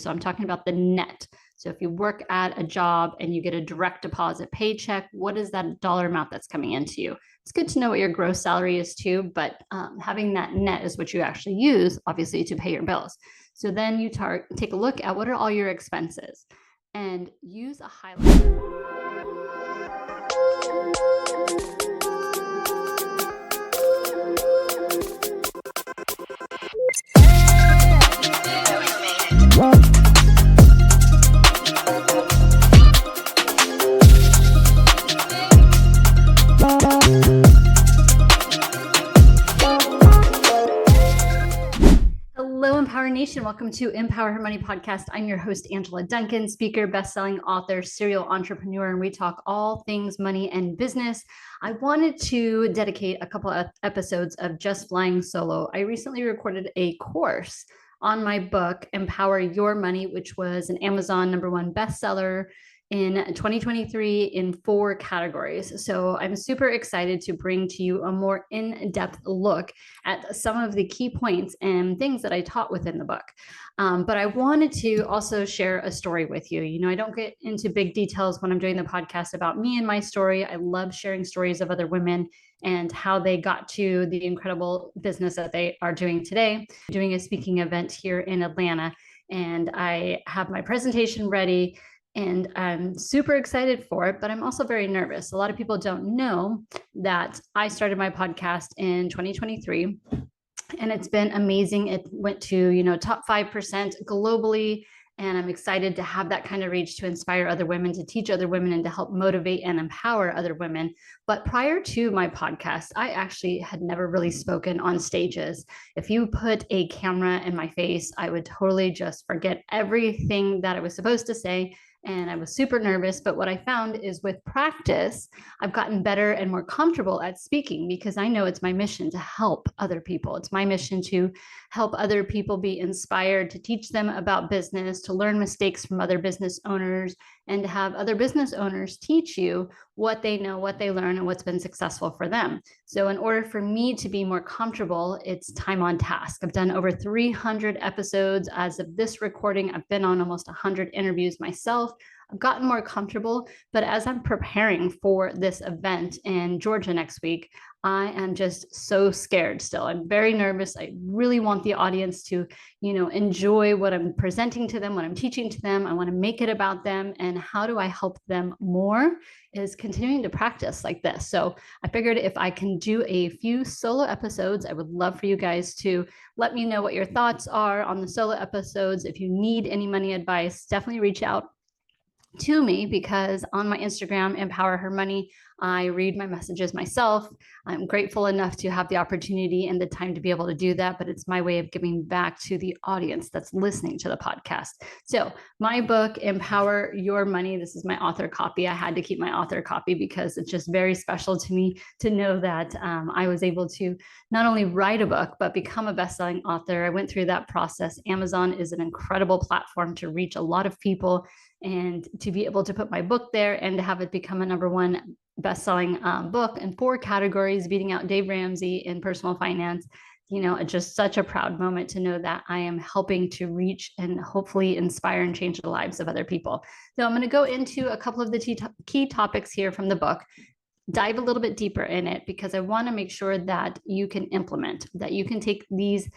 So I'm talking about the net. So if you work at a job and you get a direct deposit paycheck, what is that dollar amount that's coming into you? It's good to know what your gross salary is too, but having that net is what you actually use, obviously, to pay your bills. So then you take a look at what are all your expenses and use a highlighter. Hello, Empower Nation. Welcome to Empower Her Money podcast. I'm your host, Angela Duncan, speaker, best-selling author, serial entrepreneur, and we talk all things money and business. I wanted to dedicate a couple of episodes of just flying solo. I recently recorded a course on my book, Empower Your Money, which was an Amazon #1 bestseller in 2023 in 4 categories. So I'm super excited to bring to you a more in-depth look at some of the key points and things that I taught within the book. But I wanted to also share a story with you. You know, I don't get into big details when I'm doing the podcast about me and my story. I love sharing stories of other women and how they got to the incredible business that they are doing today. I'm doing a speaking event here in Atlanta, and I have my presentation ready. And I'm super excited for it, but I'm also very nervous. A lot of people don't know that I started my podcast in 2023, and it's been amazing. It went to, top 5% globally. And I'm excited to have that kind of reach to inspire other women, to teach other women, and to help motivate and empower other women. But prior to my podcast, I actually had never really spoken on stages. If you put a camera in my face, I would totally just forget everything that I was supposed to say. And I was super nervous. But what I found is with practice, I've gotten better and more comfortable at speaking, because I know it's my mission to help other people. It's my mission to help other people be inspired, to teach them about business, to learn mistakes from other business owners, and to have other business owners teach you what they know, what they learn, and what's been successful for them. So in order for me to be more comfortable, it's time on task. I've done over 300 episodes as of this recording. I've been on almost 100 interviews myself. I've gotten more comfortable, but as I'm preparing for this event in Georgia next week, I am just so scared still. I'm very nervous. I really want the audience to, enjoy what I'm presenting to them, what I'm teaching to them. I want to make it about them. And how do I help them more is continuing to practice like this. So I figured if I can do a few solo episodes, I would love for you guys to let me know what your thoughts are on the solo episodes. If you need any money advice, definitely reach out to me, because on my Instagram, Empower Her Money, I read my messages myself. I'm grateful enough to have the opportunity and the time to be able to do that, but it's my way of giving back to the audience that's listening to the podcast. So my book, Empower Your Money, this is my author copy. I had to keep my author copy because it's just very special to me to know that I was able to not only write a book, but become a best-selling author. I went through that process. Amazon is an incredible platform to reach a lot of people, and to be able to put my book there and to have it become a #1 best-selling book in 4 categories, beating out Dave Ramsey in personal finance, just such a proud moment to know that I am helping to reach and hopefully inspire and change the lives of other people. So I'm going to go into a couple of the key topics here from the book, dive a little bit deeper in it, because I want to make sure that you can implement, that you can take these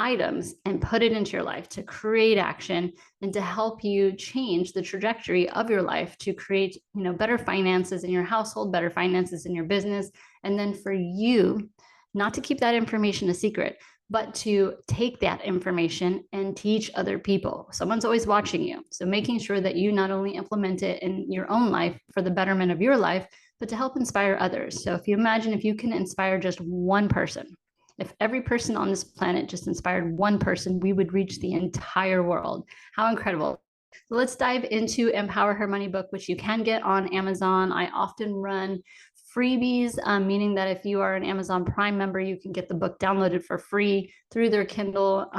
items and put it into your life to create action and to help you change the trajectory of your life, to create, better finances in your household, better finances in your business. And then for you not to keep that information a secret, but to take that information and teach other people. Someone's always watching you. So making sure that you not only implement it in your own life for the betterment of your life, but to help inspire others. So if you imagine if you can inspire just one person, if every person on this planet just inspired one person, we would reach the entire world. How incredible. So let's dive into Empower Her Money book, which you can get on Amazon. I often run freebies, meaning that if you are an Amazon Prime member, you can get the book downloaded for free through their Kindle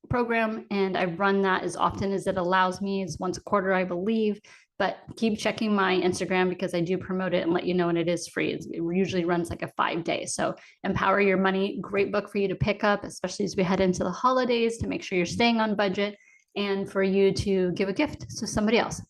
program. And I run that as often as it allows me. It's once a quarter, I believe. But keep checking my Instagram, because I do promote it and let you know when it is free. It usually runs like a 5 days. So Empower Your Money, great book for you to pick up, especially as we head into the holidays, to make sure you're staying on budget. and for you to give a gift to somebody else.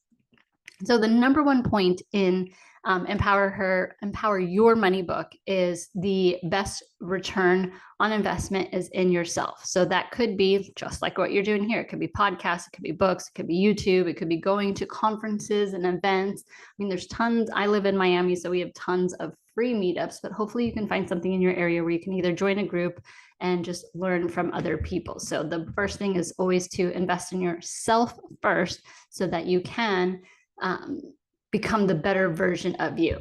So the number one point in Empower Your Money book is the best return on investment is in yourself. So that could be just like what you're doing here. It could be podcasts, it could be books, it could be YouTube, it could be going to conferences and events. I mean, there's tons. I live in Miami, so we have tons of free meetups, but hopefully you can find something in your area where you can either join a group and just learn from other people. So the first thing is always to invest in yourself first so that you can become the better version of you.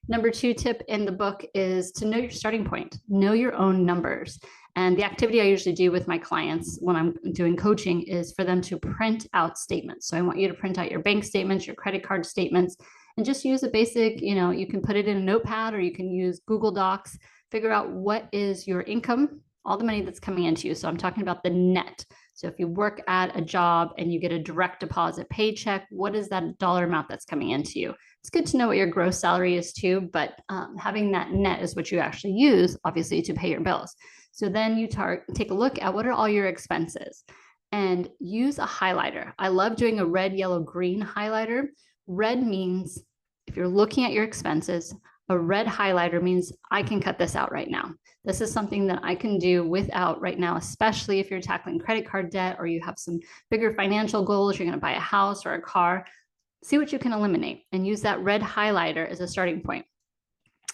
Number 2 tip in the book is to know your starting point, know your own numbers. And the activity I usually do with my clients when I'm doing coaching is for them to print out statements. So I want you to print out your bank statements, your credit card statements, and just use a basic, you can put it in a notepad or you can use Google Docs, figure out what is your income, all the money that's coming into you. So I'm talking about the net. So if you work at a job and you get a direct deposit paycheck, what is that dollar amount that's coming into you? It's good to know what your gross salary is too, but having that net is what you actually use, obviously, to pay your bills. So then you take a look at what are all your expenses and use a highlighter. I love doing a red, yellow, green highlighter. Red means if you're looking at your expenses, a red highlighter means I can cut this out right now. This is something that I can do without right now, especially if you're tackling credit card debt or you have some bigger financial goals, you're going to buy a house or a car. See what you can eliminate and use that red highlighter as a starting point.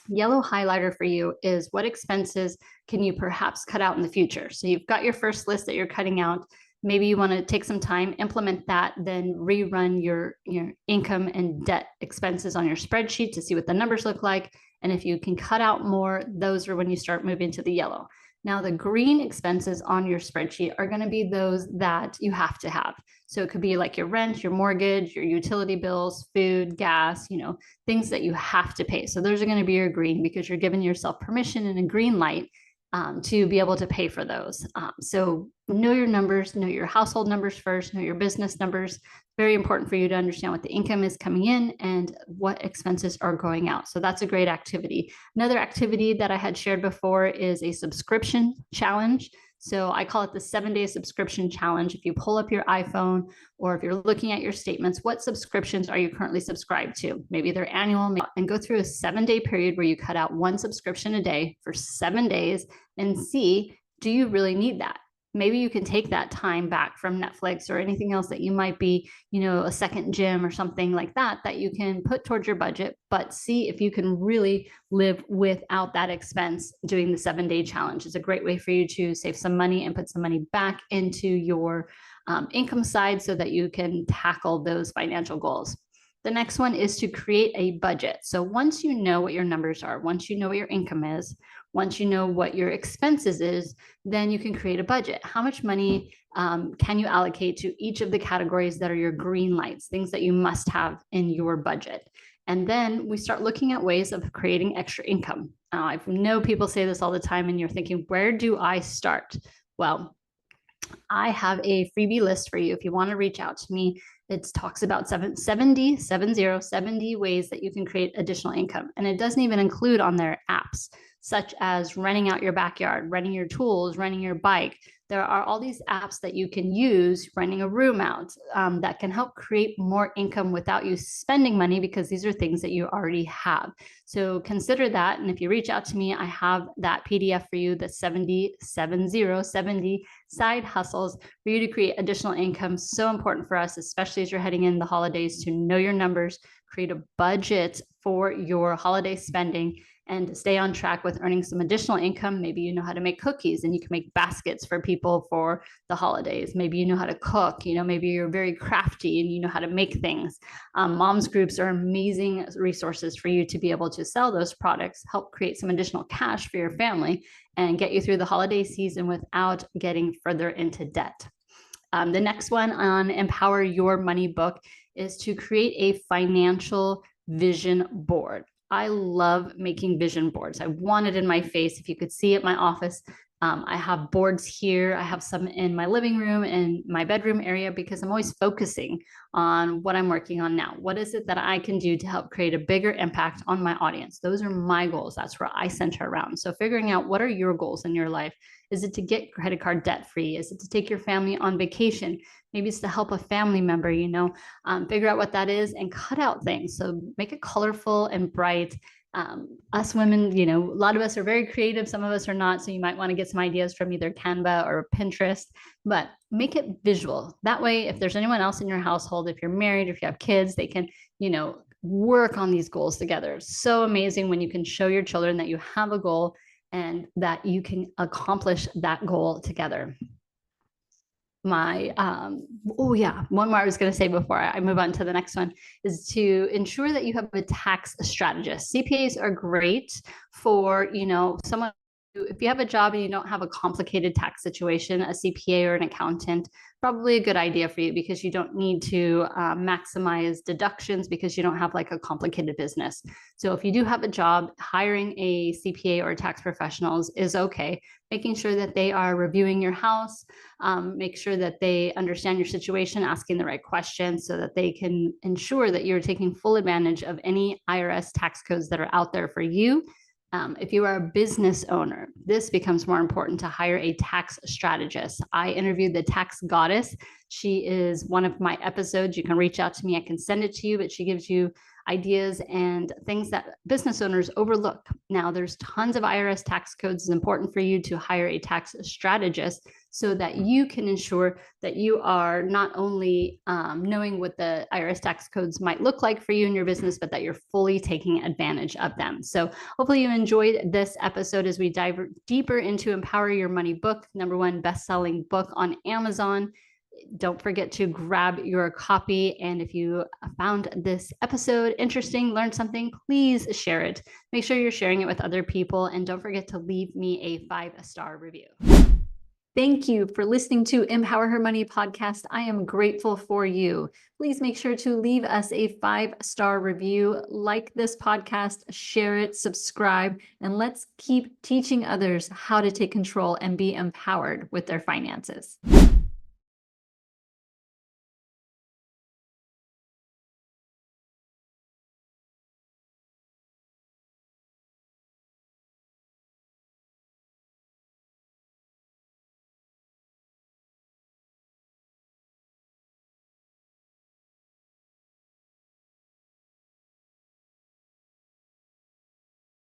Yellow highlighter for you is what expenses can you perhaps cut out in the future? So you've got your first list that you're cutting out. Maybe you want to take some time, implement that, then rerun your income and debt expenses on your spreadsheet to see what the numbers look like. And if you can cut out more, those are when you start moving to the yellow. Now, the green expenses on your spreadsheet are going to be those that you have to have. So it could be like your rent, your mortgage, your utility bills, food, gas, things that you have to pay. So those are going to be your green because you're giving yourself permission and a green light to be able to pay for those. So know your numbers, know your household numbers first, know your business numbers. Very important for you to understand what the income is coming in and what expenses are going out. So that's a great activity. Another activity that I had shared before is a subscription challenge. So I call it the 7-day subscription challenge. If you pull up your iPhone or if you're looking at your statements, what subscriptions are you currently subscribed to? Maybe they're annual, and go through a 7-day period where you cut out one subscription a day for 7 days and see, do you really need that? Maybe you can take that time back from Netflix or anything else that you might be, a second gym or something like that, that you can put towards your budget, but see if you can really live without that expense doing the 7-day challenge. It's a great way for you to save some money and put some money back into your income side so that you can tackle those financial goals. The next one is to create a budget. So once you know what your numbers are, once you know what your income is, once you know what your expenses is, then you can create a budget. How much money can you allocate to each of the categories that are your green lights, things that you must have in your budget? And then we start looking at ways of creating extra income. I know people say this all the time and you're thinking, where do I start? Well, I have a freebie list for you. If you want to reach out to me, it talks about 70 ways that you can create additional income. And it doesn't even include on their apps, such as renting out your backyard, renting your tools, renting your bike. There are all these apps that you can use, renting a room out, that can help create more income without you spending money because these are things that you already have. So consider that. And if you reach out to me, I have that PDF for you, the 70 side hustles for you to create additional income. So important for us, especially as you're heading in the holidays, to know your numbers, create a budget for your holiday spending, and to stay on track with earning some additional income. Maybe you know how to make cookies and you can make baskets for people for the holidays. Maybe you know how to cook, maybe you're very crafty and you know how to make things. Moms groups are amazing resources for you to be able to sell those products, help create some additional cash for your family, and get you through the holiday season without getting further into debt. The next one on Empower Your Money book is to create a financial vision board. I love making vision boards. I want it in my face. If you could see at my office, I have boards here. I have some in my living room and my bedroom area because I'm always focusing on what I'm working on now. What is it that I can do to help create a bigger impact on my audience? Those are my goals. That's where I center around. So figuring out what are your goals in your life Is it to get credit card debt free? Is it to take your family on vacation? Maybe it's to help a family member, figure out what that is and cut out things. So make it colorful and bright. Us women, a lot of us are very creative. Some of us are not. So you might want to get some ideas from either Canva or Pinterest, but make it visual. That way, if there's anyone else in your household, if you're married, if you have kids, they can, work on these goals together. It's so amazing when you can show your children that you have a goal and that you can accomplish that goal together. One more I was going to say before I move on to the next one is to ensure that you have a tax strategist. CPAs are great for, someone if you have a job and you don't have a complicated tax situation, a CPA or an accountant, probably a good idea for you because you don't need to maximize deductions because you don't have like a complicated business. So if you do have a job, hiring a CPA or tax professionals is okay. Making sure that they are reviewing your house, make sure that they understand your situation, asking the right questions so that they can ensure that you're taking full advantage of any IRS tax codes that are out there for you. If you are a business owner, this becomes more important to hire a tax strategist. I interviewed the tax goddess. She is one of my episodes. You can reach out to me. I can send it to you, but she gives you ideas and things that business owners overlook. Now, there's tons of IRS tax codes. It's important for you to hire a tax strategist so that you can ensure that you are not only knowing what the IRS tax codes might look like for you and your business, but that you're fully taking advantage of them. So hopefully you enjoyed this episode as we dive deeper into Empower Your Money book, #1 best-selling book on Amazon. Don't forget to grab your copy. And if you found this episode interesting, learned something, please share it. Make sure you're sharing it with other people. And don't forget to leave me a 5-star review. Thank you for listening to Empower Her Money podcast. I am grateful for you. Please make sure to leave us a 5-star review, like this podcast, share it, subscribe, and let's keep teaching others how to take control and be empowered with their finances.